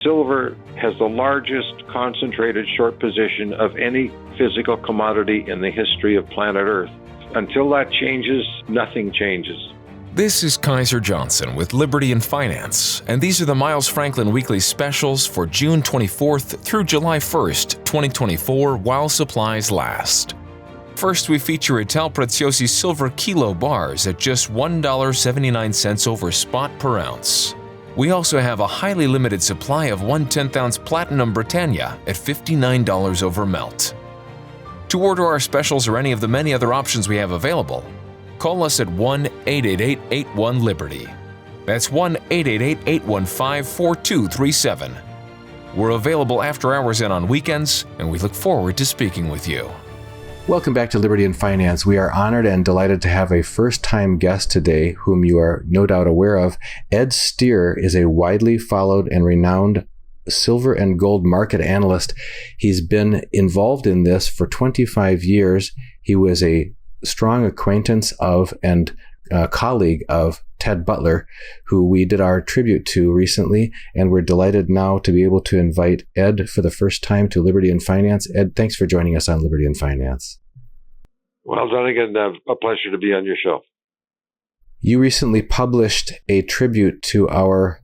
Silver has the largest concentrated short position of any physical commodity in the history of planet Earth. Until that changes, nothing changes. This is Kaiser Johnson with Liberty in Finance, and these are the Miles Franklin Weekly Specials for June 24th through July 1st, 2024, while supplies last. First, we feature Ital Preziosi silver kilo bars at just $1.79 over spot per ounce. We also have a highly limited supply of 1/10-ounce Platinum Britannia at $59 over melt. To order our specials or any of the many other options we have available, call us at 1-888-81-LIBERTY. That's 1-888-815-4237. We're available after hours and on weekends, and we look forward to speaking with you. Welcome back to Liberty in Finance. We are honored and delighted to have a first-time guest today, whom you are no doubt aware of. Ed Steer is a widely followed and renowned silver and gold market analyst. He's been involved in this for 25 years. He was a strong acquaintance of and colleague of Ted Butler, who we did our tribute to recently, and we're delighted now to be able to invite Ed for the first time to Liberty in Finance. Ed, thanks for joining us on Liberty in Finance. Well, Dunnigan, a pleasure to be on your show. You recently published a tribute to our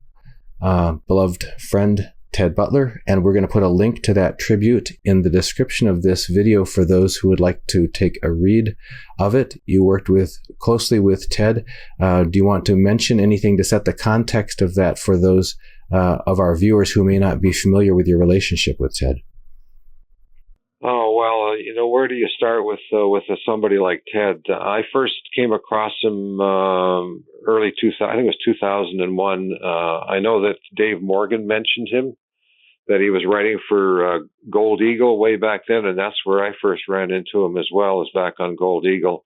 beloved friend, Ted Butler, and we're going to put a link to that tribute in the description of this video for those who would like to take a read of it. You worked closely with Ted. Do you want to mention anything to set the context of that for those of our viewers who may not be familiar with your relationship with Ted? Oh, well, where do you start with somebody like Ted? I first came across him early 2000, I think it was 2001. I know that Dave Morgan mentioned him, that he was writing for Gold Eagle way back then, and that's where I first ran into him as well, as back on Gold Eagle.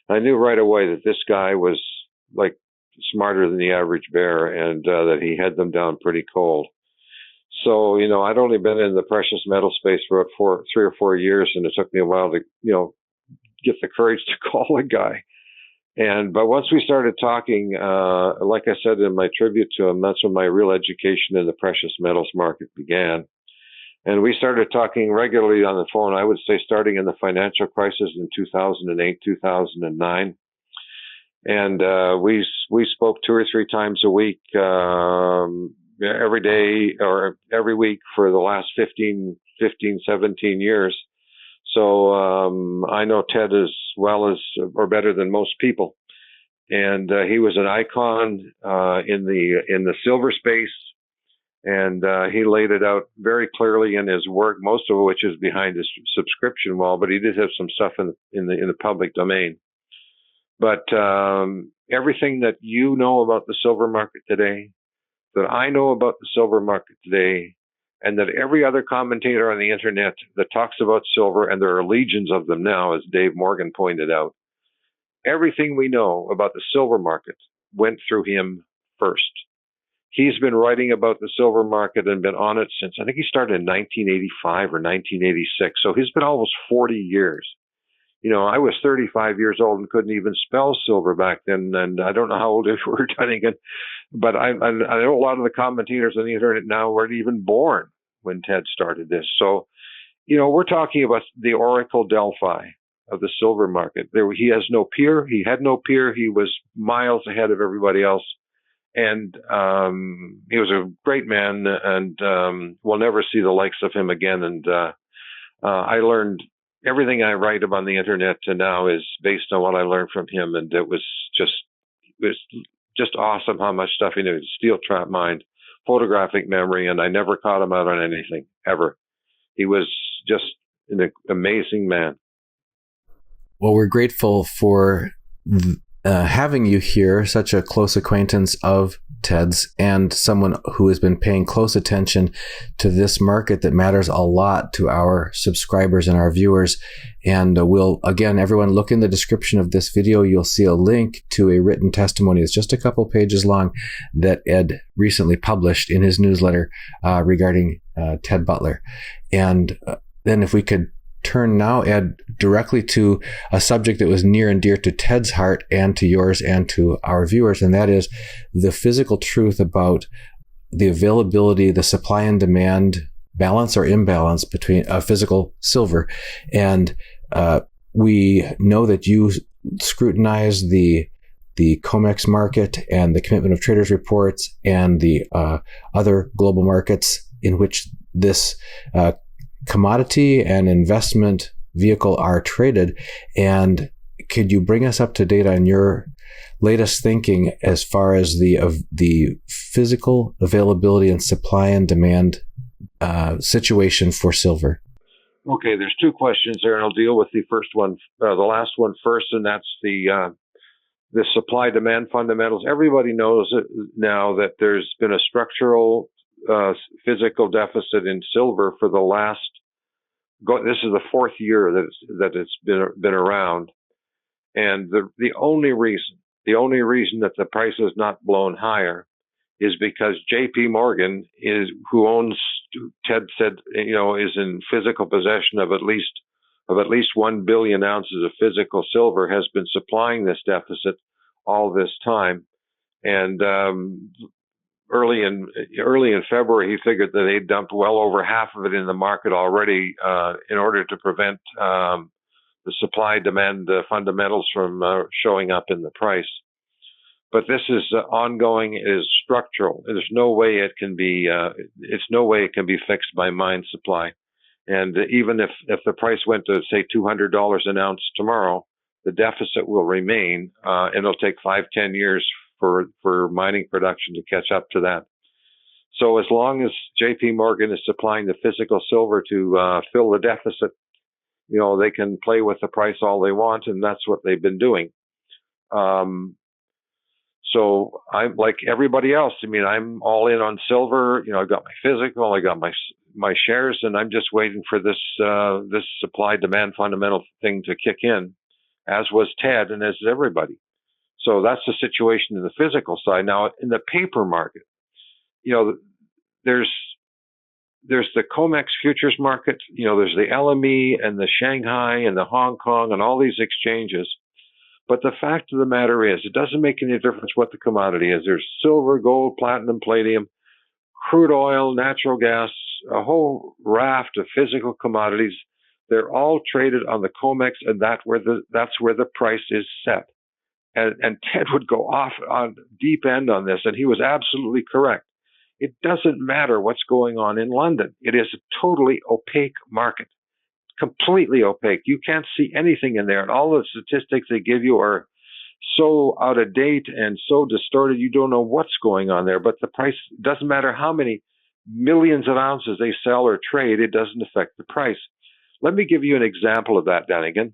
I knew right away that this guy was like smarter than the average bear, and that he had them down pretty cold. So, I'd only been in the precious metal space for about 3 or 4 years, and it took me a while to, get the courage to call the guy. But once we started talking, like I said in my tribute to him, that's when my real education in the precious metals market began. And we started talking regularly on the phone, I would say starting in the financial crisis in 2008, 2009. And we spoke 2 or 3 times a week, every day or every week for the last 15, 17 years. So I know Ted as well as, or better than most people. And he was an icon in the silver space. And he laid it out very clearly in his work, most of which is behind his subscription wall, but he did have some stuff in the public domain. But everything that you know about the silver market today, that I know about the silver market today, and that every other commentator on the internet that talks about silver, and there are legions of them now, as Dave Morgan pointed out, everything we know about the silver market went through him first. He's been writing about the silver market and been on it since, I think he started in 1985 or 1986. So he's been almost 40 years. I was 35 years old and couldn't even spell silver back then. And I don't know how old you were, Dunnigan, but I know a lot of the commentators on the internet now weren't even born when Ted started this. So, we're talking about the Oracle Delphi of the silver market. He has no peer. He had no peer. He was miles ahead of everybody else. And he was a great man, and we'll never see the likes of him again. And I learned everything I write about on the internet now is based on what I learned from him, and it was just awesome how much stuff he knew. Steel trap mind, photographic memory, and I never caught him out on anything ever. He was just an amazing man. Well, we're grateful for having you here, such a close acquaintance of Ted's and someone who has been paying close attention to this market that matters a lot to our subscribers and our viewers. And everyone look in the description of this video. You'll see a link to a written testimony. It's just a couple pages long that Ed recently published in his newsletter regarding Ted Butler. And then if we could turn now, Ed, directly to a subject that was near and dear to Ted's heart and to yours and to our viewers, and that is the physical truth about the availability, the supply and demand balance or imbalance between physical silver. And we know that you scrutinize the COMEX market and the Commitment of Traders reports and the other global markets in which this commodity and investment vehicle are traded. And could you bring us up to date on your latest thinking as far as the physical availability and supply and demand situation for silver? Okay, there's two questions there, and I'll deal with the last one first, and that's the supply-demand fundamentals. Everybody knows now that there's been a structural physical deficit in silver for the last. This is the fourth year that it's been around, and the only reason that the price has not blown higher is because J.P. Morgan who owns, Ted said, is in physical possession of at least 1 billion ounces of physical silver, has been supplying this deficit all this time. And early in February, he figured that they'd dumped well over half of it in the market already in order to prevent the supply-demand fundamentals from showing up in the price. But this is ongoing, it is structural. There's no way it can be. It's no way it can be fixed by mine supply. And even if the price went to say $200 an ounce tomorrow, the deficit will remain, and it'll take 5-10 years for mining production to catch up to that. So as long as J.P. Morgan is supplying the physical silver to fill the deficit, they can play with the price all they want, and that's what they've been doing. So I'm like everybody else. I mean, I'm all in on silver. I've got my physical, I got my shares, and I'm just waiting for this supply-demand fundamental thing to kick in, as was Ted and as everybody. So that's the situation in the physical side. Now, in the paper market, there's the COMEX futures market. There's the LME and the Shanghai and the Hong Kong and all these exchanges. But the fact of the matter is, it doesn't make any difference what the commodity is. There's silver, gold, platinum, palladium, crude oil, natural gas, a whole raft of physical commodities. They're all traded on the COMEX, and that's where the price is set. And Ted would go off on deep end on this, and he was absolutely correct. It doesn't matter what's going on in London. It is a totally opaque market. Completely opaque. You can't see anything in there, and all the statistics they give you are so out of date and so distorted, you don't know what's going on there. But the price, doesn't matter how many millions of ounces they sell or trade, it doesn't affect the price. Let me give you an example of that, Danigan.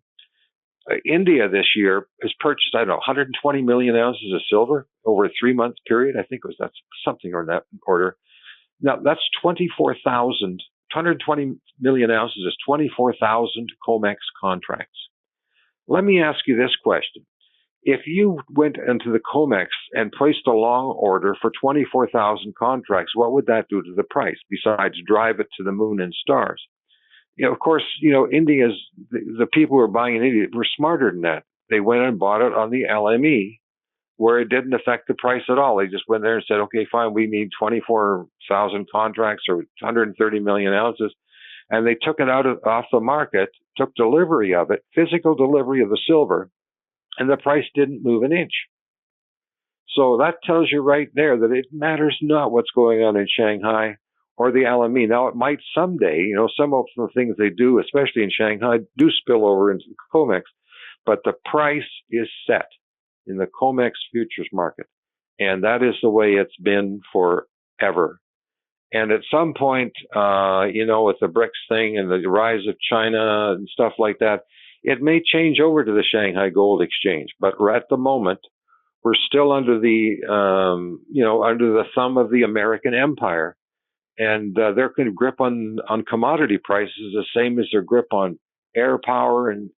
India this year has purchased, 120 million ounces of silver over a 3-month period. I think that's something in that order. Now, that's 120 million ounces is 24,000 COMEX contracts. Let me ask you this question. If you went into the COMEX and placed a long order for 24,000 contracts, what would that do to the price besides drive it to the moon and stars? Of course, India's, the people who are buying in India were smarter than that. They went and bought it on the LME, where it didn't affect the price at all. They just went there and said, okay, fine, we need 24,000 contracts or 130 million ounces. And they took it off the market, took delivery of it, physical delivery of the silver, and the price didn't move an inch. So that tells you right there that it matters not what's going on in Shanghai or the LME. Now, it might someday, some of the things they do, especially in Shanghai, do spill over into the COMEX, but the price is set in the COMEX futures market. And that is the way it's been forever. And at some point, with the BRICS thing and the rise of China and stuff like that, it may change over to the Shanghai Gold Exchange. But at the moment, we're still under the thumb of the American empire. And their grip on commodity prices is the same as their grip on air power and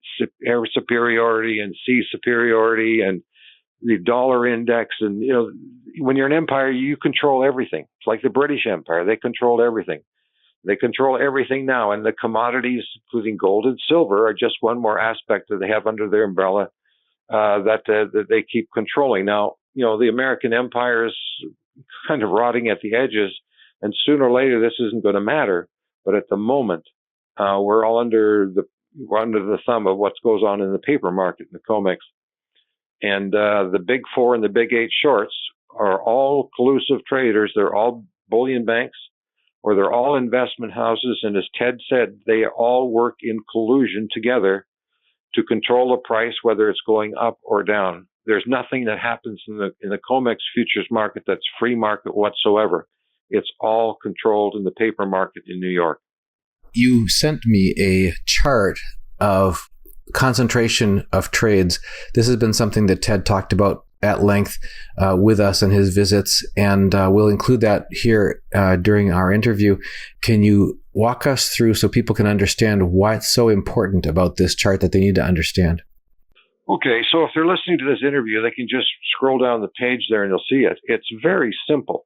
air superiority and sea superiority and the dollar index. And, when you're an empire, you control everything. It's like the British Empire. They controlled everything. They control everything now. And the commodities, including gold and silver, are just one more aspect that they have under their umbrella that they keep controlling. Now, the American empire is kind of rotting at the edges, and sooner or later this isn't going to matter. But at the moment, we're all under the thumb of what goes on in the paper market, in the COMEX. And the big four and the big eight shorts are all collusive traders. They're all bullion banks, or they're all investment houses. And as Ted said, they all work in collusion together to control the price, whether it's going up or down. There's nothing that happens in the COMEX futures market that's free market whatsoever. It's all controlled in the paper market in New York. You sent me a chart of concentration of trades. This has been something that Ted talked about at length with us in his visits, and we'll include that here during our interview. Can you walk us through so people can understand why it's so important about this chart that they need to understand? Okay, so if they're listening to this interview, they can just scroll down the page there and you'll see it. It's very simple.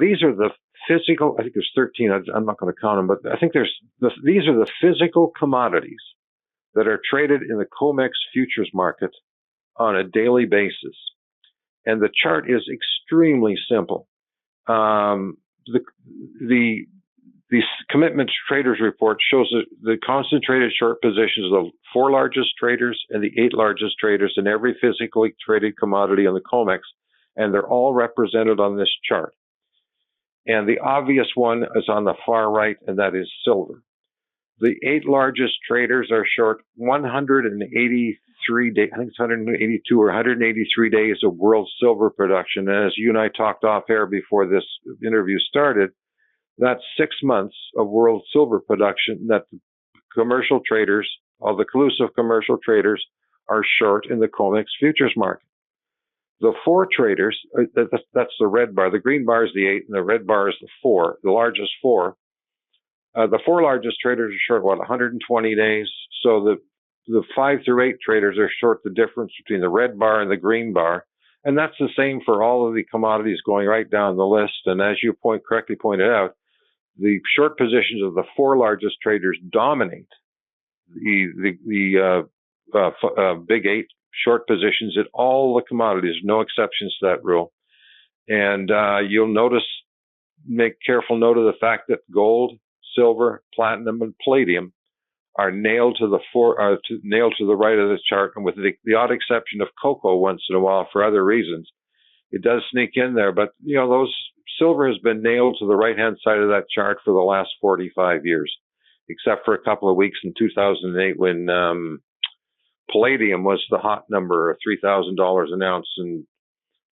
These are the physical, I think there's 13, I'm not going to count them, but I think these are the physical commodities that are traded in the COMEX futures market on a daily basis. And the chart is extremely simple. The commitment traders report shows the concentrated short positions of the 4 largest traders and the 8 largest traders in every physically traded commodity on the COMEX, and they're all represented on this chart. And the obvious one is on the far right, and that is silver. The 8 largest traders are short 183 days, I think it's 182 or 183 days of world silver production. And as you and I talked off air before this interview started, that's 6 months of world silver production that the commercial traders, all the collusive commercial traders, are short in the COMEX futures market. The 4 traders, that's the red bar. The green bar is the 8, and the red bar is the 4, the largest 4. The 4 largest traders are short, 120 days. So the 5 through 8 traders are short the difference between the red bar and the green bar. And that's the same for all of the commodities going right down the list. And as you correctly pointed out, the short positions of the 4 largest traders dominate the big 8 short positions in all the commodities, no exceptions to that rule. And you'll make careful note of the fact that gold, silver, platinum, and palladium are nailed to the right of the chart, and with the odd exception of cocoa once in a while for other reasons. It does sneak in there, but silver has been nailed to the right-hand side of that chart for the last 45 years, except for a couple of weeks in 2008 when palladium was the hot number, $3,000 an ounce, and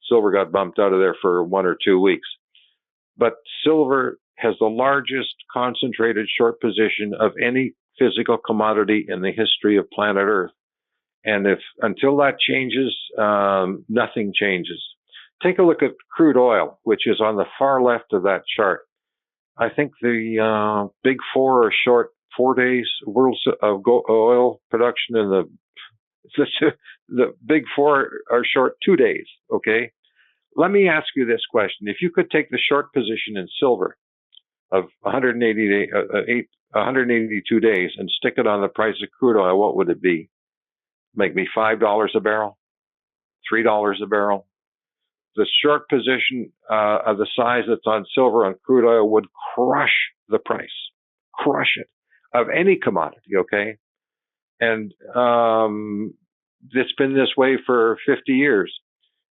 silver got bumped out of there for 1 or 2 weeks. But silver has the largest concentrated short position of any physical commodity in the history of planet Earth. And until that changes, nothing changes. Take a look at crude oil, which is on the far left of that chart. I think the big 4 are short 4 days world of oil production, and the big 4 are short 2 days. Okay, let me ask you this question: if you could take the short position in silver of 182 days and stick it on the price of crude oil, what would it be? Make me $5 a barrel, $3 a barrel. The short position of the size that's on silver on crude oil would crush the price, crush it, of any commodity, okay? And it's been this way for 50 years.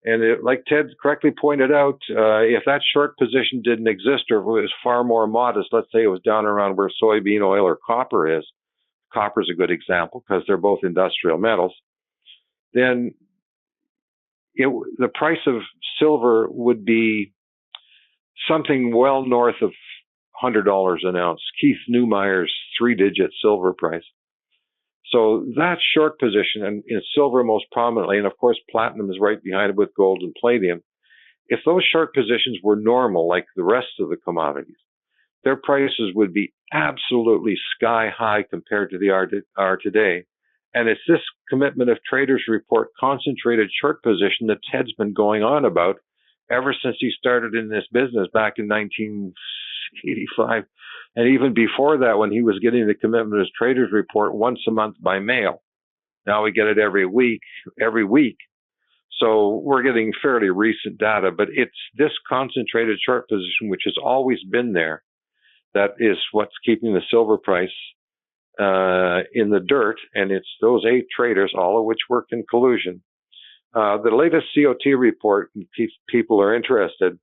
And like Ted correctly pointed out, if that short position didn't exist, or if it was far more modest, let's say it was down around where soybean oil or copper is, copper is a good example because they're both industrial metals, then the price of silver would be something well north of $100 an ounce. Keith Neumeyer's 3-digit silver price. So that short position, and in silver most prominently, and of course platinum is right behind it with gold and palladium. If those short positions were normal, like the rest of the commodities, their prices would be absolutely sky high compared to they are today. And it's this commitment of traders report concentrated short position that Ted's been going on about ever since he started in this business back in 1985. And even before that, when he was getting the commitment of his traders report once a month by mail. Now we get it every week. So we're getting fairly recent data, but it's this concentrated short position, which has always been there, that is what's keeping the silver price in the dirt. And it's those 8 traders, all of which worked in collusion. The latest COT report, in case people are interested,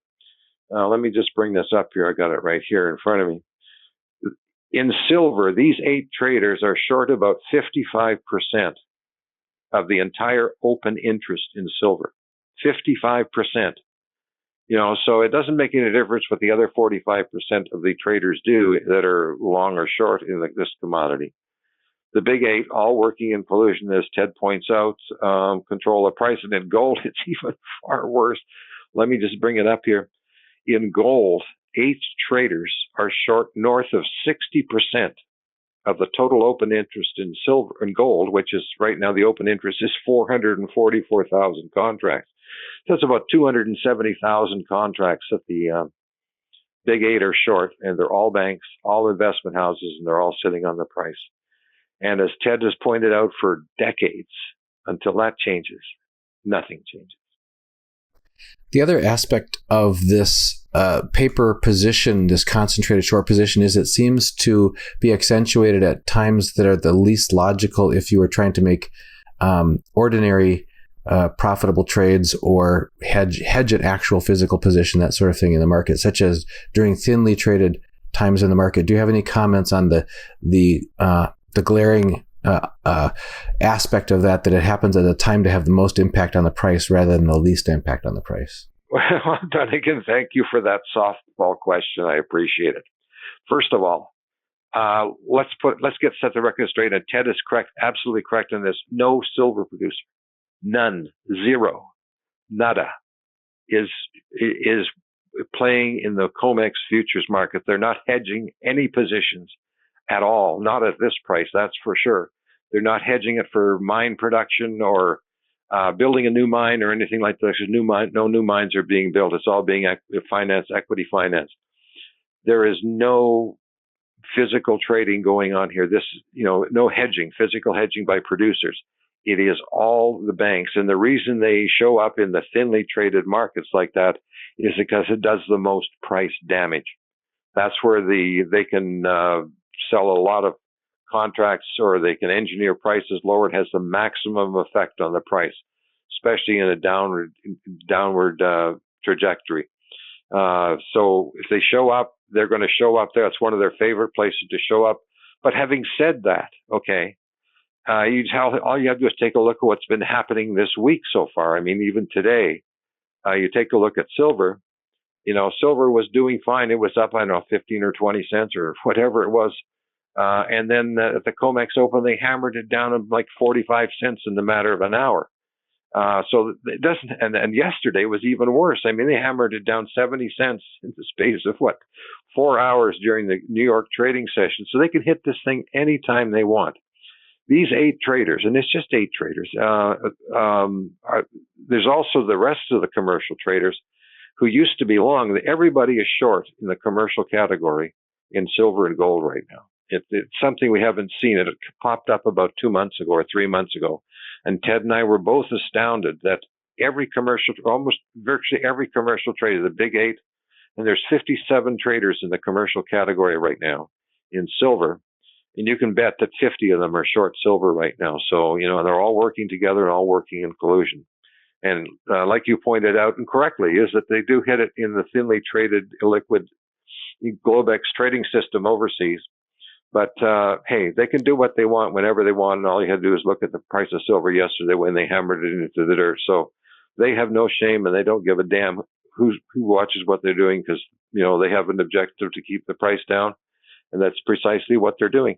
let me just bring this up here. I got it right here in front of me. In silver, these 8 traders are short about 55% of the entire open interest in silver. 55%. So it doesn't make any difference what the other 45% of the traders do that are long or short in this commodity. The big 8, all working in collusion, as Ted points out, control the price. And in gold, it's even far worse. Let me just bring it up here. In gold, 8 traders are short north of 60% of the total open interest in silver and gold, which is right now the open interest is 444,000 contracts. So that's about 270,000 contracts that the big 8 are short, and they're all banks, all investment houses, and they're all sitting on the price. And as Ted has pointed out for decades, until that changes, nothing changes. The other aspect of this paper position, this concentrated short position, is it seems to be accentuated at times that are the least logical if you were trying to make ordinary profitable trades or hedge an actual physical position, that sort of thing in the market, such as during thinly traded times in the market. Do you have any comments on the glaring aspect of that it happens at a time to have the most impact on the price rather than the least impact on the price? Well, Dunnigan, thank you for that softball question. I appreciate it. First of all, let's set the record straight. And Ted is correct, absolutely correct in this. No silver producer, none, zero, nada, is playing in the COMEX futures market. They're not hedging any positions at all, not at this price, that's for sure. They're not hedging it for mine production or building a new mine or anything like that. No new mines are being built. It's all being financed, equity financed. There is no physical trading going on here. No hedging, physical hedging by producers. It is all the banks. And the reason they show up in the thinly traded markets like that is because it does the most price damage. That's where they can sell a lot of contracts, or they can engineer prices lower. It has the maximum effect on the price, especially in a downward trajectory. So if they show up, they're going to show up there. It's one of their favorite places to show up. But having said that, okay, all you have to do is take a look at what's been happening this week so far. I mean, even today, you take a look at silver. Silver was doing fine. It was up, 15 or 20 cents or whatever it was. And then at the COMEX Open, they hammered it down to like 45 cents in the matter of an hour. So it doesn't, and yesterday was even worse. I mean, they hammered it down 70 cents in the space of 4 hours during the New York trading session. So they can hit this thing anytime they want. These 8 traders, and it's just 8 traders. There's also the rest of the commercial traders who used to be long. Everybody is short in the commercial category in silver and gold right now. It's something we haven't seen. It popped up about 2 months ago or 3 months ago. And Ted and I were both astounded that almost virtually every commercial trader, the big 8, and there's 57 traders in the commercial category right now in silver. And you can bet that 50 of them are short silver right now. So, they're all working together and all working in collusion. And like you pointed out, and correctly, is that they do hit it in the thinly traded illiquid Globex trading system overseas. But, hey, they can do what they want whenever they want. And all you had to do is look at the price of silver yesterday when they hammered it into the dirt. So they have no shame, and they don't give a damn who watches what they're doing, because, they have an objective to keep the price down. And that's precisely what they're doing.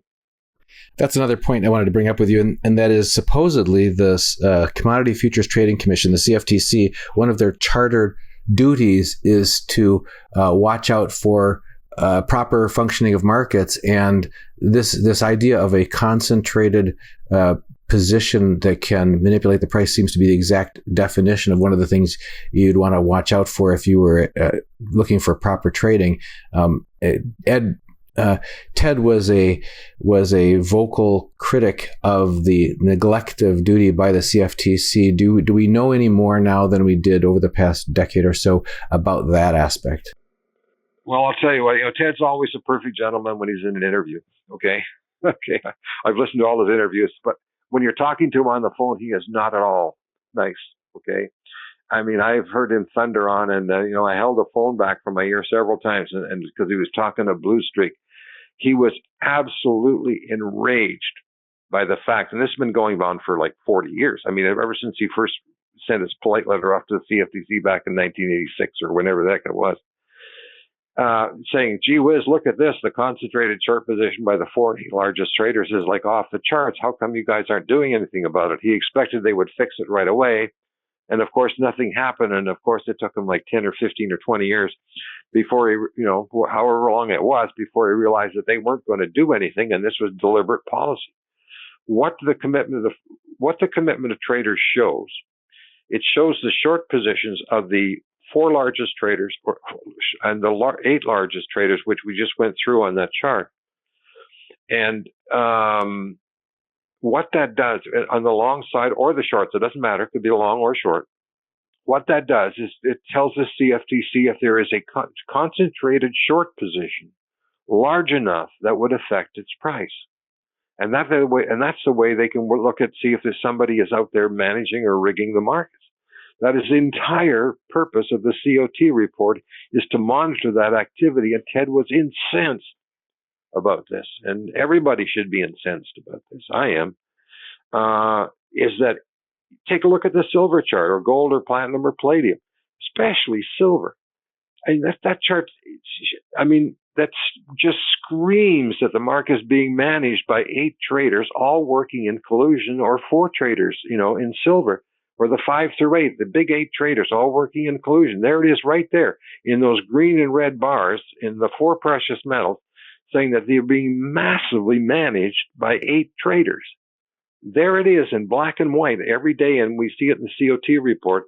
That's another point I wanted to bring up with you, and that is supposedly the Commodity Futures Trading Commission, the CFTC, one of their chartered duties is to watch out for proper functioning of markets, and this idea of a concentrated position that can manipulate the price seems to be the exact definition of one of the things you'd want to watch out for if you were looking for proper trading. Ed Ted was a vocal critic of the neglect of duty by the CFTC. Do we know any more now than we did over the past decade or so about that aspect? Well, I'll tell you what. Ted's always a perfect gentleman when he's in an interview. Okay, okay. I've listened to all his interviews, but when you're talking to him on the phone, he is not at all nice. Okay. I mean, I've heard him thunder on, and I held the phone back from my ear several times, and because he was talking a blue streak, he was absolutely enraged by the fact, and this has been going on for like 40 years. I mean, ever since he first sent his polite letter off to the CFTC back in 1986 or whenever the heck it was, saying, "Gee whiz, look at this! The concentrated short position by the 40 largest traders is like off the charts. How come you guys aren't doing anything about it?" He expected they would fix it right away. And of course, nothing happened. And of course, it took him like 10 or 15 or 20 years before he, however long it was, before he realized that they weren't going to do anything. And this was deliberate policy. What the commitment of traders shows, it shows the short positions of the 4 largest traders and the 8 largest traders, which we just went through on that chart. And, what that does on the long side or the short, so it doesn't matter, it could be long or short. What that does is it tells the CFTC if there is a concentrated short position large enough that would affect its price. And that's the way they can see if there's somebody is out there managing or rigging the markets. That is the entire purpose of the COT report, is to monitor that activity. And Ted was incensed about this, and everybody should be incensed about this. I am. Is that take a look at the silver chart, or gold, or platinum, or palladium, especially silver. I mean, that chart. I mean, that just screams that the market is being managed by 8 traders, all working in collusion, or 4 traders, in silver, or the 5 through 8, the big 8 traders, all working in collusion. There it is, right there in those green and red bars in the 4 precious metals, saying that they're being massively managed by 8 traders. There it is in black and white every day, and we see it in the COT report.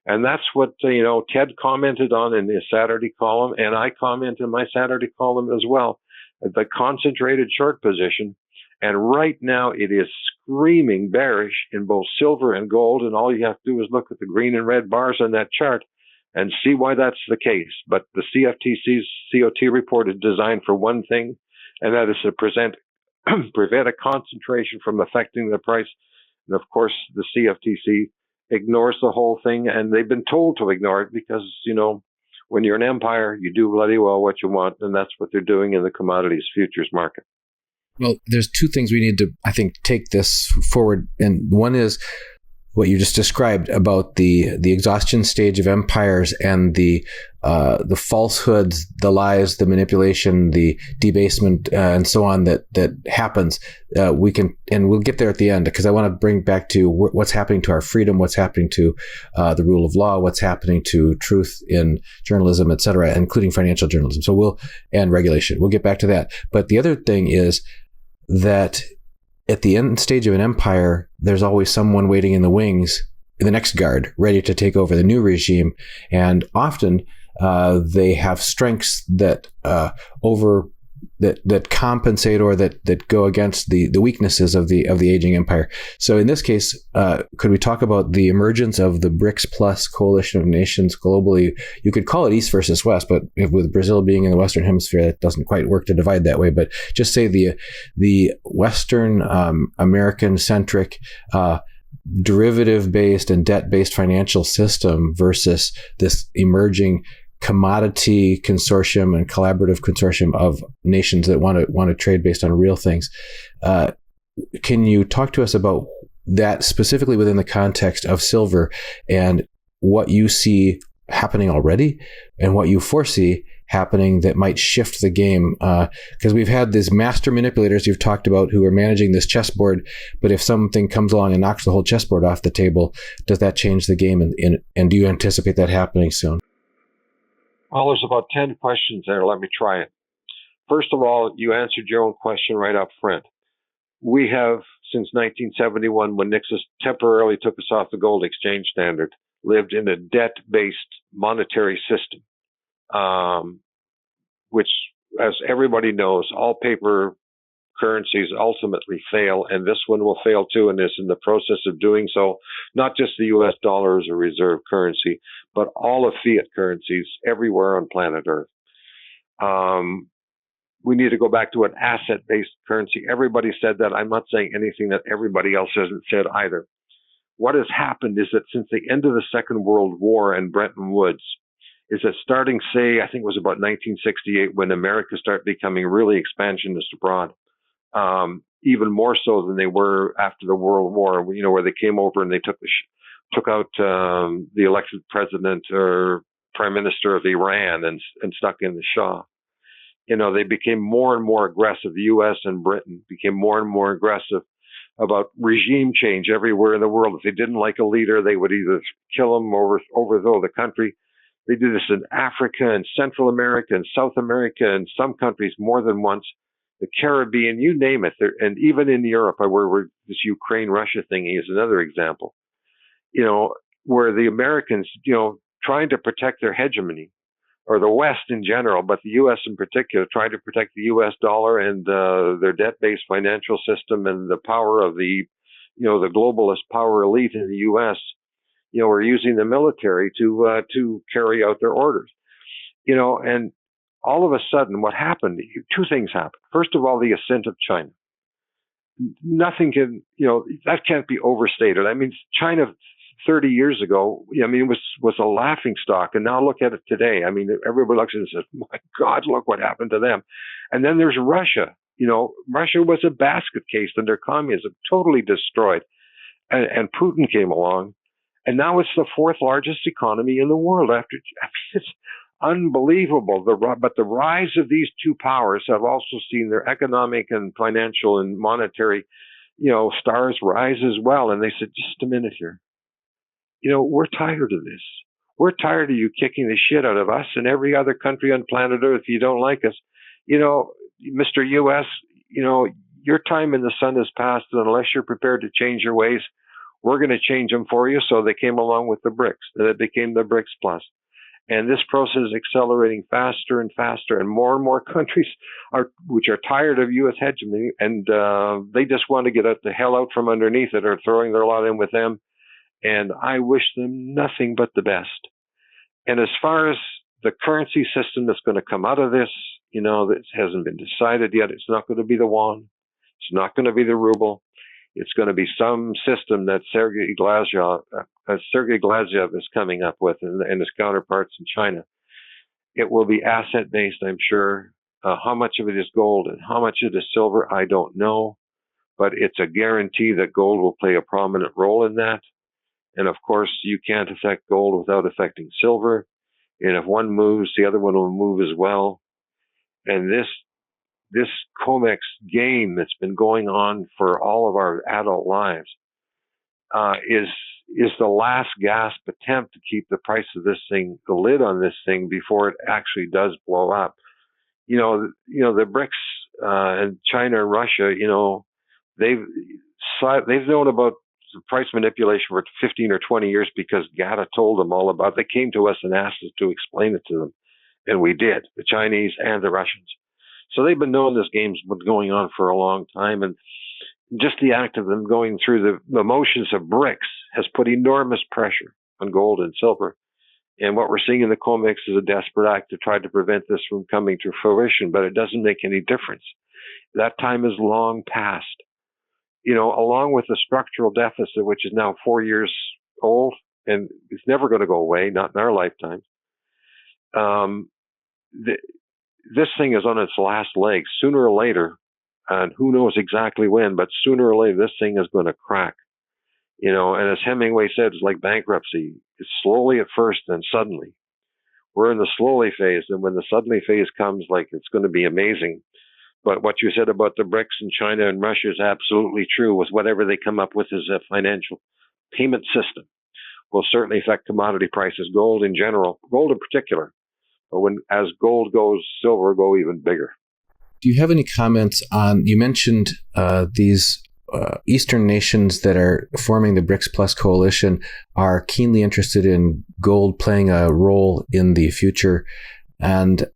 And that's what, Ted commented on in his Saturday column, and I comment in my Saturday column as well, the concentrated short position. And right now it is screaming bearish in both silver and gold, and all you have to do is look at the green and red bars on that chart and see why that's the case. But the CFTC's COT report is designed for one thing, and that is to prevent a concentration from affecting the price. And of course, the CFTC ignores the whole thing, and they've been told to ignore it because, when you're an empire, you do bloody well what you want, and that's what they're doing in the commodities futures market. Well, there's 2 things we need to, I think, take this forward. And one is what you just described about the exhaustion stage of empires and the falsehoods, the lies, the manipulation, the debasement, and so on that happens. We'll get there at the end, because I want to bring back to what's happening to our freedom, what's happening to the rule of law, what's happening to truth in journalism, et cetera, including financial journalism. And regulation. We'll get back to that. But the other thing is that at the end stage of an empire, there's always someone waiting in the wings, in the next guard, ready to take over the new regime. And often they have strengths that that compensate or that go against the weaknesses of the aging empire. So in this case, could we talk about the emergence of the BRICS plus coalition of nations globally? You could call it East versus West, but with Brazil being in the Western Hemisphere, it doesn't quite work to divide that way. But just say the Western American-centric derivative-based and debt-based financial system versus this emerging commodity consortium and collaborative consortium of nations that want to trade based on real things. Can you talk to us about that specifically within the context of silver, and what you see happening already and what you foresee happening that might shift the game? Because we've had these master manipulators you've talked about who are managing this chessboard, but if something comes along and knocks the whole chessboard off the table, does that change the game? And do you anticipate that happening soon? Well, there's about 10 questions there. Let me try it. First of all, you answered your own question right up front. We have, since 1971, when Nixon temporarily took us off the gold exchange standard, lived in a debt-based monetary system, which as everybody knows, all paper currencies ultimately fail, and this one will fail too, and is in the process of doing so. Not just the U.S. dollar as a reserve currency, but all of fiat currencies everywhere on planet Earth. We need to go back to an asset-based currency. Everybody said that. I'm not saying anything that everybody else hasn't said either. What has happened is that since the end of the Second World War and Bretton Woods, is that starting, say, I think it was about 1968 when America started becoming really expansionist abroad, even more so than they were after the World War, where they came over and they took out the elected president or prime minister of Iran and stuck in the Shah. They became more and more aggressive. The U.S. and Britain became more and more aggressive about regime change everywhere in the world. If they didn't like a leader, they would either kill him or overthrow the country. They do this in Africa and Central America and South America and some countries more than once. The Caribbean, you name it. And even in Europe, where this Ukraine-Russia thing is another example, where the Americans, trying to protect their hegemony, or the West in general, but the U.S. in particular, trying to protect the U.S. dollar and their debt-based financial system and the power of the globalist power elite in the U.S., are using the military to carry out their orders. And all of a sudden, what happened? Two things happened. First of all, the ascent of China. Nothing can, that can't be overstated. I mean, China 30 years ago, was a laughing stock. And now look at it today. I mean, everybody looks at it and says, my God, look what happened to them. And then there's Russia. Russia was a basket case under communism, totally destroyed. And Putin came along. And now it's the fourth largest economy in the world it's unbelievable. But the rise of these two powers have also seen their economic and financial and monetary, stars rise as well. And they said, just a minute here. We're tired of this. We're tired of you kicking the shit out of us and every other country on planet Earth if you don't like us. Mr. U.S., your time in the sun has passed, and unless you're prepared to change your ways, we're going to change them for you. So they came along with the BRICS, and it became the BRICS Plus. And this process is accelerating faster and faster, and more countries which are tired of U.S. hegemony, and they just want to get the hell out from underneath it, or throwing their lot in with them. And I wish them nothing but the best. And as far as the currency system that's going to come out of this, that hasn't been decided yet. It's not going to be the yuan. It's not going to be the ruble. It's going to be some system that Sergei Glazyev is coming up with and his counterparts in China. It will be asset-based, I'm sure. How much of it is gold and how much of it is silver, I don't know. But it's a guarantee that gold will play a prominent role in that. And of course, you can't affect gold without affecting silver. And if one moves, the other one will move as well. And this COMEX game that's been going on for all of our adult lives is the last gasp attempt to keep the price of this thing, the lid on this thing, before it actually does blow up. The BRICS and China and Russia, they've known about price manipulation for 15 or 20 years because GATA told them all about it. They came to us and asked us to explain it to them. And we did, the Chinese and the Russians. So they've been knowing this game's been going on for a long time. And just the act of them going through the motions of BRICS has put enormous pressure on gold and silver. And what we're seeing in the COMEX is a desperate act to try to prevent this from coming to fruition, but it doesn't make any difference. That time is long past. Along with the structural deficit, which is now 4 years old, and it's never going to go away, not in our lifetime. This thing is on its last legs. Sooner or later, and who knows exactly when, but sooner or later, this thing is going to crack. And as Hemingway said, it's like bankruptcy. It's slowly at first, then suddenly. We're in the slowly phase, and when the suddenly phase comes, it's going to be amazing. But what you said about the BRICS and China and Russia is absolutely true. With whatever they come up with as a financial payment system will certainly affect commodity prices, gold in general, gold in particular. But as gold goes, silver will go even bigger. Do you have any comments on, you mentioned these Eastern nations that are forming the BRICS Plus coalition are keenly interested in gold playing a role in the future. And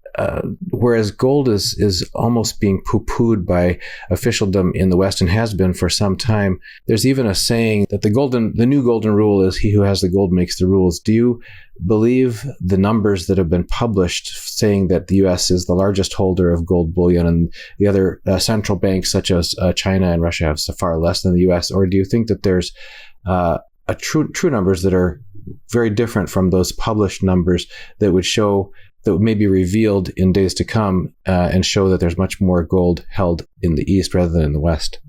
whereas gold is almost being poo-pooed by officialdom in the West and has been for some time. There's even a saying that the new golden rule is he who has the gold makes the rules. Do you believe the numbers that have been published saying that the U.S. is the largest holder of gold bullion and the other central banks such as China and Russia have so far less than the U.S.? Or do you think that there's true numbers that are very different from those published numbers that may be revealed in days to come and show that there's much more gold held in the East rather than in the West?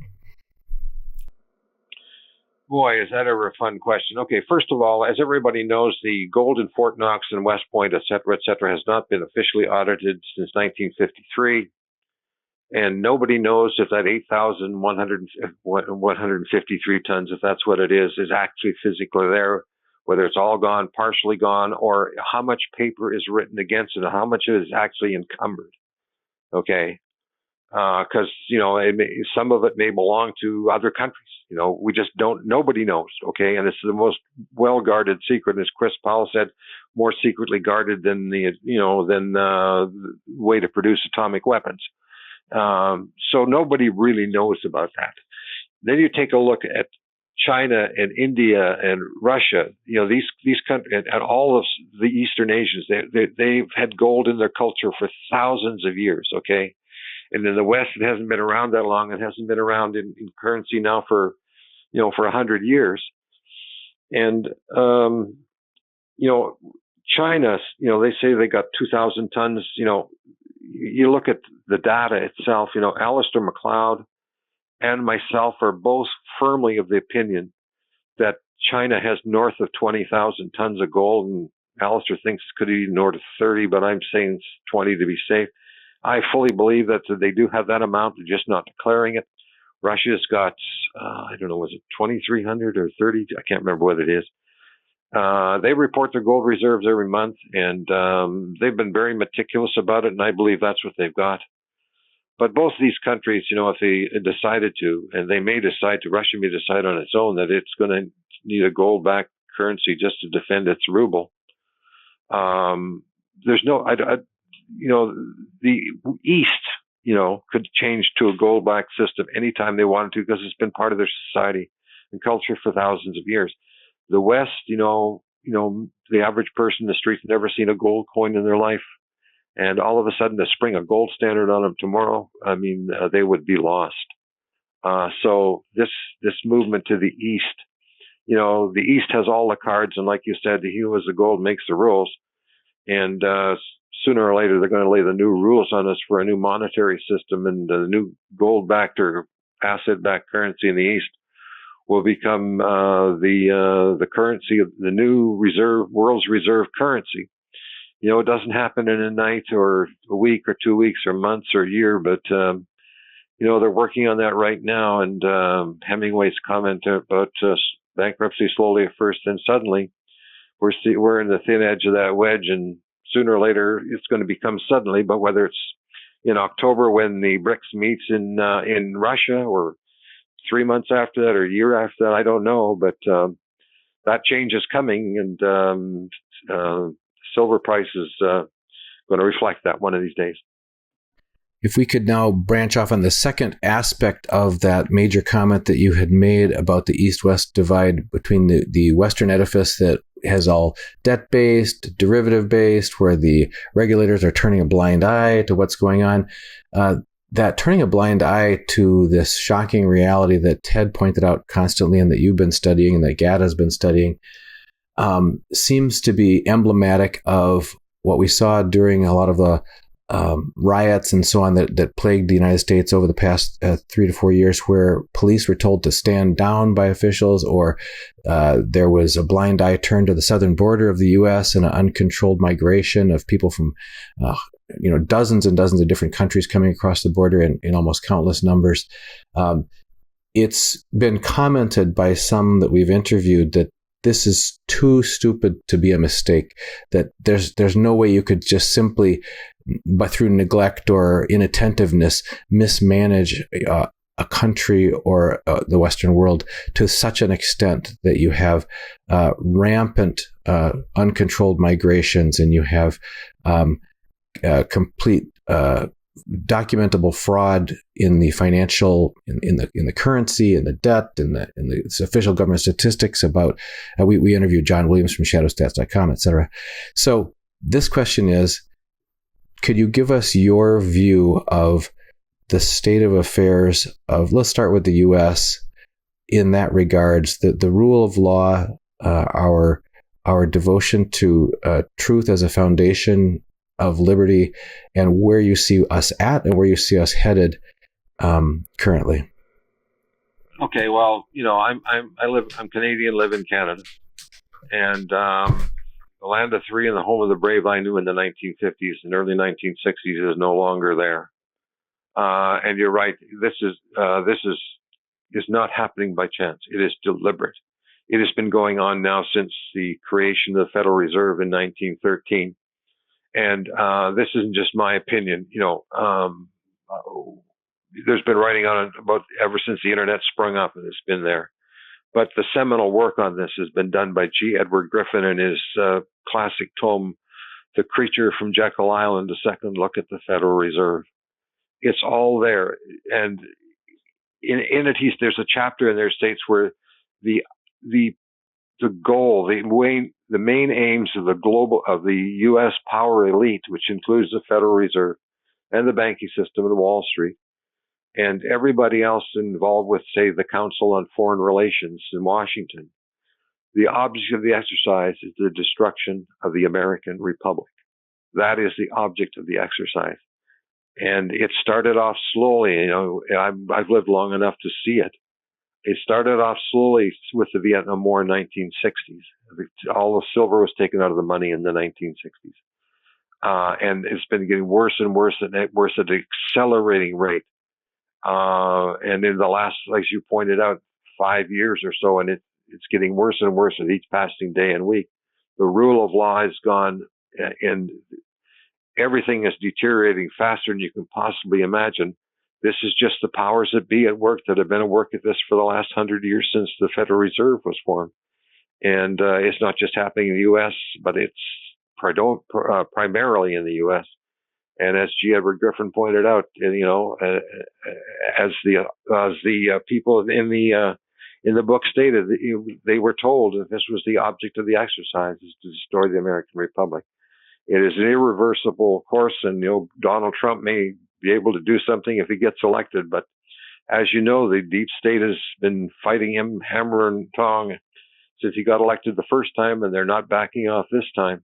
Boy, is that ever a fun question. Okay, first of all, as everybody knows, the gold in Fort Knox and West Point, et cetera, has not been officially audited since 1953. And nobody knows if that 8,153 tons, if that's what it is actually physically there, whether it's all gone, partially gone, or how much paper is written against it, and how much is actually encumbered. Okay. Because, some of it may belong to other countries. We just nobody knows. Okay. And it's the most well-guarded secret. As Chris Powell said, more secretly guarded than the way to produce atomic weapons. So nobody really knows about that. Then you take a look at China and India and Russia. These countries and all of the Eastern Asians, they've had gold in their culture for thousands of years. Okay. And in the West, it hasn't been around that long. It hasn't been around in currency now for 100 years. And, China, they say they got 2,000 tons. You look at the data itself, Alistair McLeod and myself are both firmly of the opinion that China has north of 20,000 tons of gold, and Alistair thinks it could be north of 30, but I'm saying 20 to be safe. I fully believe that they do have that amount. They're just not declaring it. Russia's got, I don't know, was it 2,300 or 30? I can't remember what it is. They report their gold reserves every month, and they've been very meticulous about it, and I believe that's what they've got. But both of these countries, if they decided to, and they may decide to, Russia may decide on its own that it's going to need a gold-backed currency just to defend its ruble. There's no, the East, could change to a gold-backed system anytime they wanted to because it's been part of their society and culture for thousands of years. The West, the average person in the street's never seen a gold coin in their life. And all of a sudden to spring a gold standard on them tomorrow, they would be lost. So this movement to the East, the East has all the cards. And like you said, he who has the gold makes the rules. And sooner or later, they're going to lay the new rules on us for a new monetary system, and the new gold-backed or asset-backed currency in the East will become the currency of the new world's reserve currency. It doesn't happen in a night or a week or 2 weeks or months or a year, but they're working on that right now. And Hemingway's comment about bankruptcy slowly at first, then suddenly, we're in the thin edge of that wedge, and sooner or later it's going to become suddenly. But whether it's in October when the BRICS meets in Russia, or 3 months after that, or a year after that, I don't know. But that change is coming, and silver price is going to reflect that one of these days. If we could now branch off on the second aspect of that major comment that you had made about the East-West divide between the Western edifice that has all debt-based, derivative-based, where the regulators are turning a blind eye to what's going on. That turning a blind eye to this shocking reality that Ted pointed out constantly and that you've been studying and that GAD has been studying seems to be emblematic of what we saw during a lot of the riots and so on that plagued the United States over the past 3 to 4 years, where police were told to stand down by officials, or there was a blind eye turned to the southern border of the U.S. and an uncontrolled migration of people from dozens and dozens of different countries coming across the border in almost countless numbers. It's been commented by some that we've interviewed that this is too stupid to be a mistake, that there's no way you could just simply, but through neglect or inattentiveness, mismanage a country or the Western world to such an extent that you have rampant, uncontrolled migrations, and you have complete documentable fraud in the financial, in the currency, in the debt, in the official government statistics about. We interviewed John Williams from ShadowStats.com, et cetera. So this question is, could you give us your view of the state of affairs of, let's start with the U.S. in that regards, the rule of law, our devotion to truth as a foundation of liberty, and where you see us at and where you see us headed currently? Okay, well, I'm Canadian, live in Canada, and the land of free and the home of the brave I knew in the 1950s and early 1960s is no longer there. And you're right. This is not happening by chance. It is deliberate. It has been going on now since the creation of the Federal Reserve in 1913. And this isn't just my opinion. There's been writing on it about ever since the internet sprung up, and it's been there. But the seminal work on this has been done by G. Edward Griffin in his classic tome, The Creature from Jekyll Island, A Second Look at the Federal Reserve. It's all there. And in it, there's a chapter in there states where the goal, the main aims of the U.S. power elite, which includes the Federal Reserve and the banking system and Wall Street, and everybody else involved with, say, the Council on Foreign Relations in Washington. The object of the exercise is the destruction of the American Republic. That is the object of the exercise. And it started off slowly. I've lived long enough to see it. It started off slowly with the Vietnam War in the 1960s. All the silver was taken out of the money in the 1960s. And it's been getting worse and worse at an accelerating rate. And in the last, as you pointed out, 5 years or so, and it's getting worse and worse with each passing day and week. The rule of law has gone, and everything is deteriorating faster than you can possibly imagine. This is just the powers that be at work that have been at work at this for the last 100 years since the Federal Reserve was formed. And it's not just happening in the U.S., but it's primarily in the U.S. And as G. Edward Griffin pointed out, as the people in the book stated, they were told that this was the object of the exercise, is to destroy the American Republic. It is an irreversible course, and Donald Trump may be able to do something if he gets elected, but as you know, the deep state has been fighting him hammer and tong since he got elected the first time, and they're not backing off this time.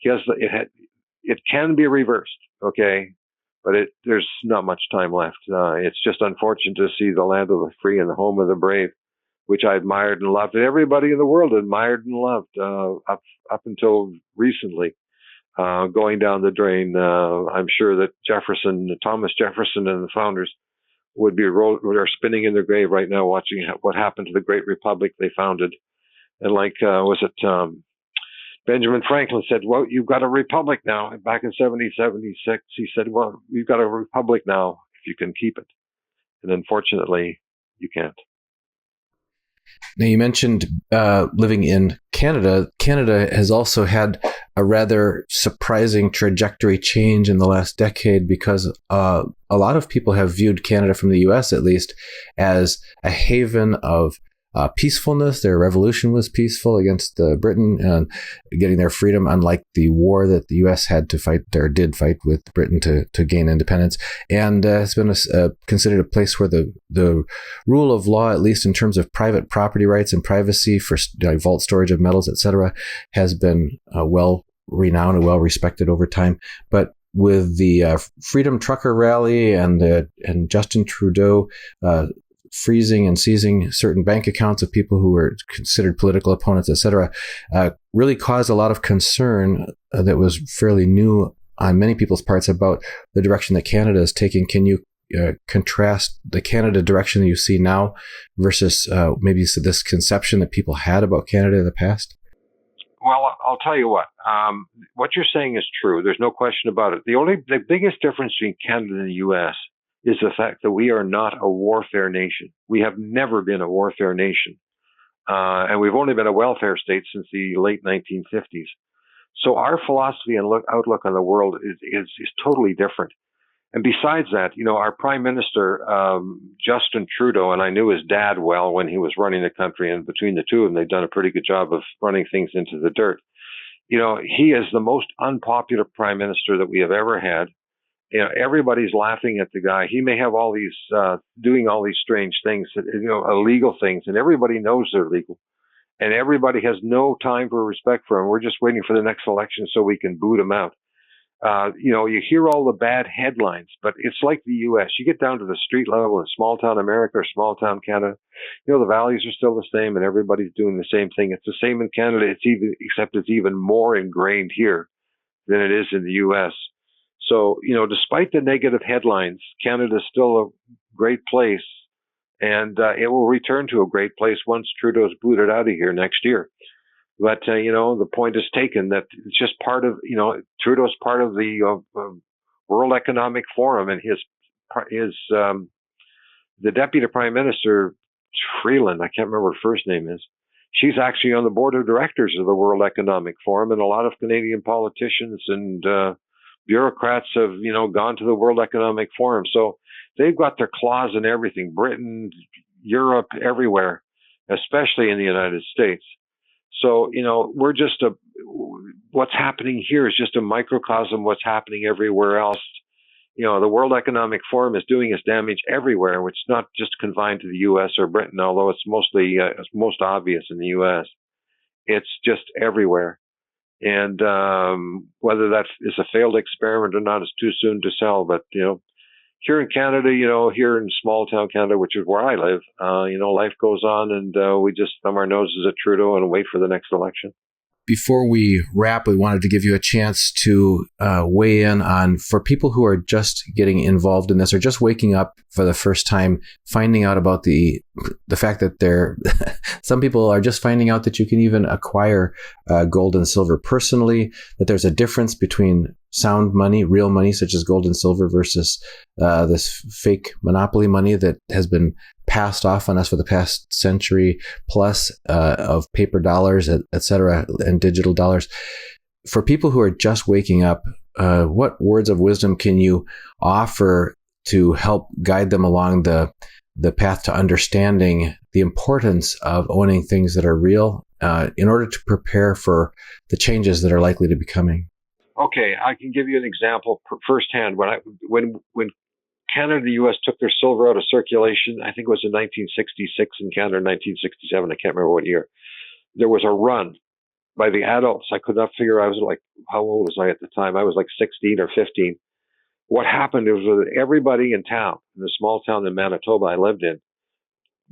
It can be reversed, okay, but there's not much time left. It's just unfortunate to see the land of the free and the home of the brave, which I admired and loved, and everybody in the world admired and loved up until recently, going down the drain. I'm sure that Thomas Jefferson and the founders are spinning in their grave right now watching what happened to the great republic they founded. And Benjamin Franklin said, well, you've got a republic now. Back in 1776, he said, well, you've got a republic now if you can keep it. And unfortunately, you can't. Now, you mentioned living in Canada. Canada has also had a rather surprising trajectory change in the last decade because a lot of people have viewed Canada, from the U.S. at least, as a haven of peacefulness. Their revolution was peaceful against Britain and getting their freedom, unlike the war that the U.S. had to fight, or did fight, with Britain to gain independence. And it's been considered a place where the rule of law, at least in terms of private property rights and privacy for vault storage of metals, etc., has been well renowned and well respected over time. But with the Freedom Trucker Rally and Justin Trudeau freezing and seizing certain bank accounts of people who were considered political opponents, etc., really caused a lot of concern that was fairly new on many people's parts about the direction that Canada is taking. Can you contrast the Canada direction that you see now versus maybe this conception that people had about Canada in the past? Well, I'll tell you what you're saying is true. There's no question about it. The biggest difference between Canada and the U.S. is the fact that we are not a warfare nation. We have never been a warfare nation. And we've only been a welfare state since the late 1950s. So our philosophy and outlook on the world is totally different. And besides that, our prime minister, Justin Trudeau, and I knew his dad well when he was running the country, and between the two of them, they've done a pretty good job of running things into the dirt. He is the most unpopular prime minister that we have ever had. Everybody's laughing at the guy. He may have all these, doing all these strange things, illegal things, and everybody knows they're legal. And everybody has no time or respect for him. We're just waiting for the next election so we can boot him out. You hear all the bad headlines, but it's like the U.S. You get down to the street level in small town America or small town Canada, the values are still the same and everybody's doing the same thing. It's the same in Canada. Except it's even more ingrained here than it is in the U.S. So, despite the negative headlines, Canada is still a great place, and it will return to a great place once Trudeau's booted out of here next year. But, the point is taken that it's just part of, Trudeau's part of the World Economic Forum, and the Deputy Prime Minister, Freeland, I can't remember what her first name is. She's actually on the board of directors of the World Economic Forum, and a lot of Canadian politicians and bureaucrats have, gone to the World Economic Forum. So they've got their claws in everything, Britain, Europe, everywhere, especially in the United States. So, we're just what's happening here is just a microcosm of what's happening everywhere else. The World Economic Forum is doing its damage everywhere, which is not just confined to the U.S. or Britain, although it's it's most obvious in the U.S. It's just everywhere. And whether that is a failed experiment or not is too soon to tell. But, here in Canada, here in small town Canada, which is where I live, life goes on, and we just thumb our noses at Trudeau and wait for the next election. Before we wrap, we wanted to give you a chance to weigh in on, for people who are just getting involved in this or just waking up for the first time, finding out about the fact that some people are just finding out that you can even acquire gold and silver personally, that there's a difference between sound money, real money, such as gold and silver, versus this fake monopoly money that has been passed off on us for the past century plus of paper dollars, et cetera, and digital dollars. For people who are just waking up, what words of wisdom can you offer to help guide them along the path to understanding the importance of owning things that are real in order to prepare for the changes that are likely to be coming? Okay, I can give you an example firsthand. When Canada and the U.S. took their silver out of circulation, I think it was in 1966 in Canada, 1967, I can't remember what year, there was a run by the adults. I could not figure, I was like, how old was I at the time? I was like 16 or 15. What happened was that everybody in town, in the small town in Manitoba I lived in,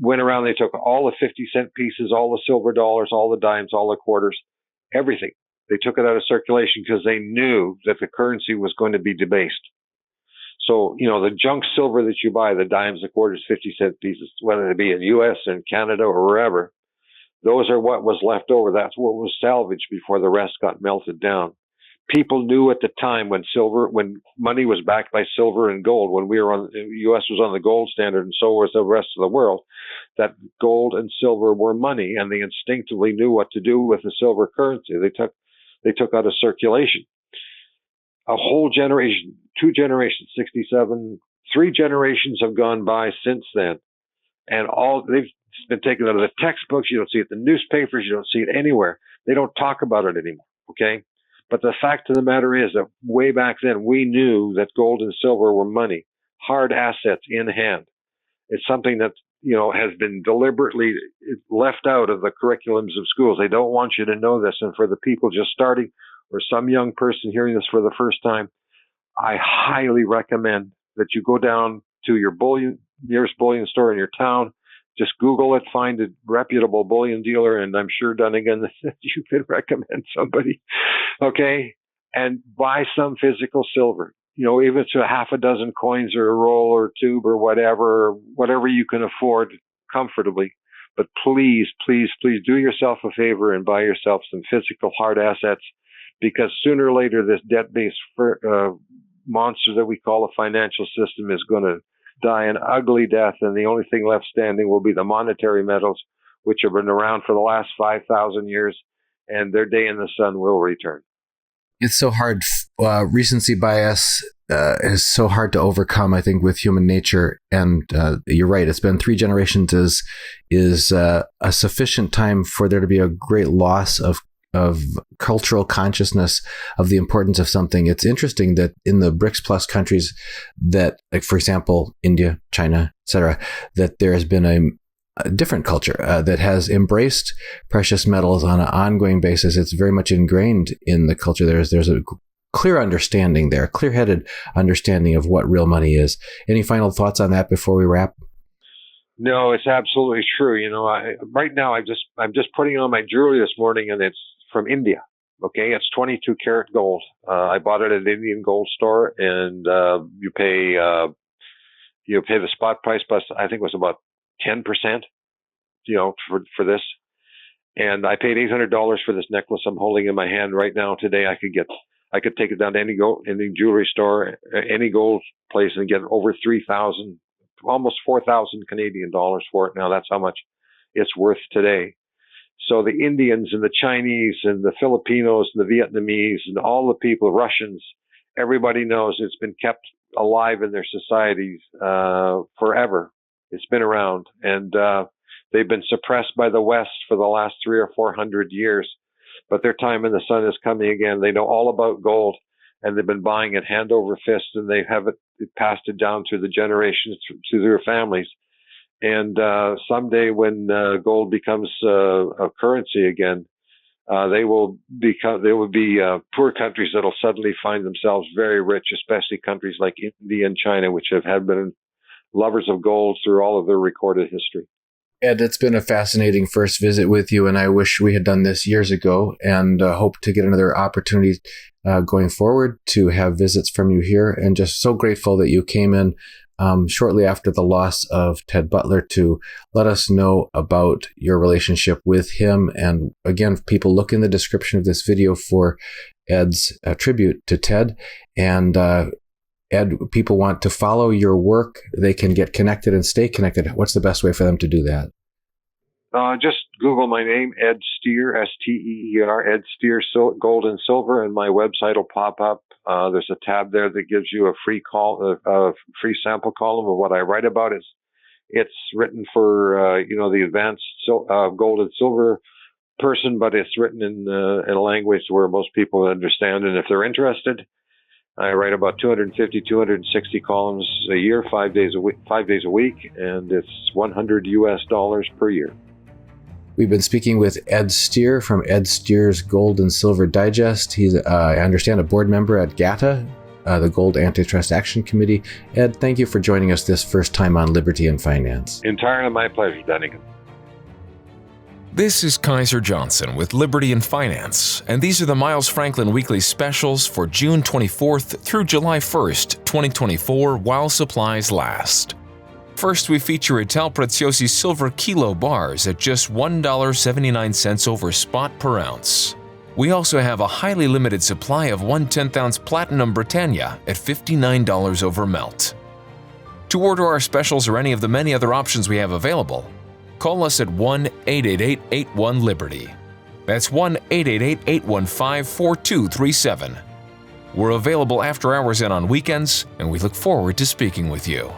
went around, they took all the 50-cent pieces, all the silver dollars, all the dimes, all the quarters, everything. They took it out of circulation because they knew that the currency was going to be debased. So, the junk silver that you buy, the dimes, the quarters, 50-cent pieces, whether it be in U.S. and Canada or wherever, those are what was left over. That's what was salvaged before the rest got melted down. People knew at the time when money was backed by silver and gold, when the U.S. was on the gold standard and so was the rest of the world, that gold and silver were money, and they instinctively knew what to do with the silver currency. They took out of circulation. A whole generation, 2 generations, 67, 3 generations have gone by since then. And they've been taken out of the textbooks. You don't see it in the newspapers. You don't see it anywhere. They don't talk about it anymore. Okay. But the fact of the matter is that way back then, we knew that gold and silver were money, hard assets in hand. It's something that, has been deliberately left out of the curriculums of schools. They don't want you to know this. And for the people just starting, or some young person hearing this for the first time, I highly recommend that you go down to your nearest bullion store in your town. Just Google it, find a reputable bullion dealer, and I'm sure, Dunnigan, that you can recommend somebody, okay? And buy some physical silver. Even if it's a half a dozen coins or a roll or a tube or whatever you can afford comfortably. But please, please, please do yourself a favor and buy yourself some physical hard assets, because sooner or later this debt-based monster that we call a financial system is going to die an ugly death, and the only thing left standing will be the monetary metals, which have been around for the last 5,000 years, and their day in the sun will return. It's so hard. Recency bias is so hard to overcome, I think, with human nature. And you're right. It's been 3 generations is a sufficient time for there to be a great loss of cultural consciousness of the importance of something. It's interesting that in the BRICS plus countries that, like, for example, India, China, etc., that there has been a different culture that has embraced precious metals on an ongoing basis. It's very much ingrained in the culture. There's a clear understanding there, clear-headed understanding of what real money is. Any final thoughts on that before we wrap? No, it's absolutely true. Right now I'm just putting on my jewelry this morning, and it's from India. Okay, it's 22 karat gold. I bought it at an Indian gold store, and you pay the spot price plus, I think it was about 10%, for this. And I paid $800 for this necklace I'm holding in my hand right now. Today I could take it down to any jewelry store, any gold place, and get over 3,000, almost 4,000 Canadian dollars for it. Now that's how much it's worth today. So the Indians and the Chinese and the Filipinos and the Vietnamese and all the people, Russians, everybody knows it's been kept alive in their societies forever. It's been around, and they've been suppressed by the West for the last 300 or 400 years. But their time in the sun is coming again. They know all about gold, and they've been buying it hand over fist, and they have passed it down through the generations to their families. And someday, when gold becomes a currency again, they will be poor countries that'll suddenly find themselves very rich, especially countries like India and China, which have been lovers of gold through all of their recorded history. Ed, it's been a fascinating first visit with you, and I wish we had done this years ago, and hope to get another opportunity going forward to have visits from you here. And just so grateful that you came in shortly after the loss of Ted Butler to let us know about your relationship with him. And again, people, look in the description of this video for Ed's tribute to Ted. And Ed, people want to follow your work. They can get connected and stay connected. What's the best way for them to do that? Just Google my name, Ed Steer, S-T-E-E-R, Ed Steer, Gold and Silver, and my website will pop up. There's a tab there that gives you a free free sample column of what I write about. It's written for the advanced gold and silver person, but it's written in a language where most people understand. And if they're interested, I write about 250, 260 columns a year, 5 days a week, and it's $100 per year. We've been speaking with Ed Steer from Ed Steer's Gold and Silver Digest. He's, I understand, a board member at GATA, the Gold Antitrust Action Committee. Ed, thank you for joining us this first time on Liberty and Finance. Entirely my pleasure, Dunnigan. This is Kaiser Johnson with Liberty and Finance, and these are the Miles Franklin Weekly Specials for June 24th through July 1st, 2024, while supplies last. First, we feature Ital Preziosi silver kilo bars at just $1.79 over spot per ounce. We also have a highly limited supply of 1/10-ounce Platinum Britannia at $59 over melt. To order our specials or any of the many other options we have available, call us at 1-888-81-LIBERTY. That's 1-888-815-4237. We're available after hours and on weekends, and we look forward to speaking with you.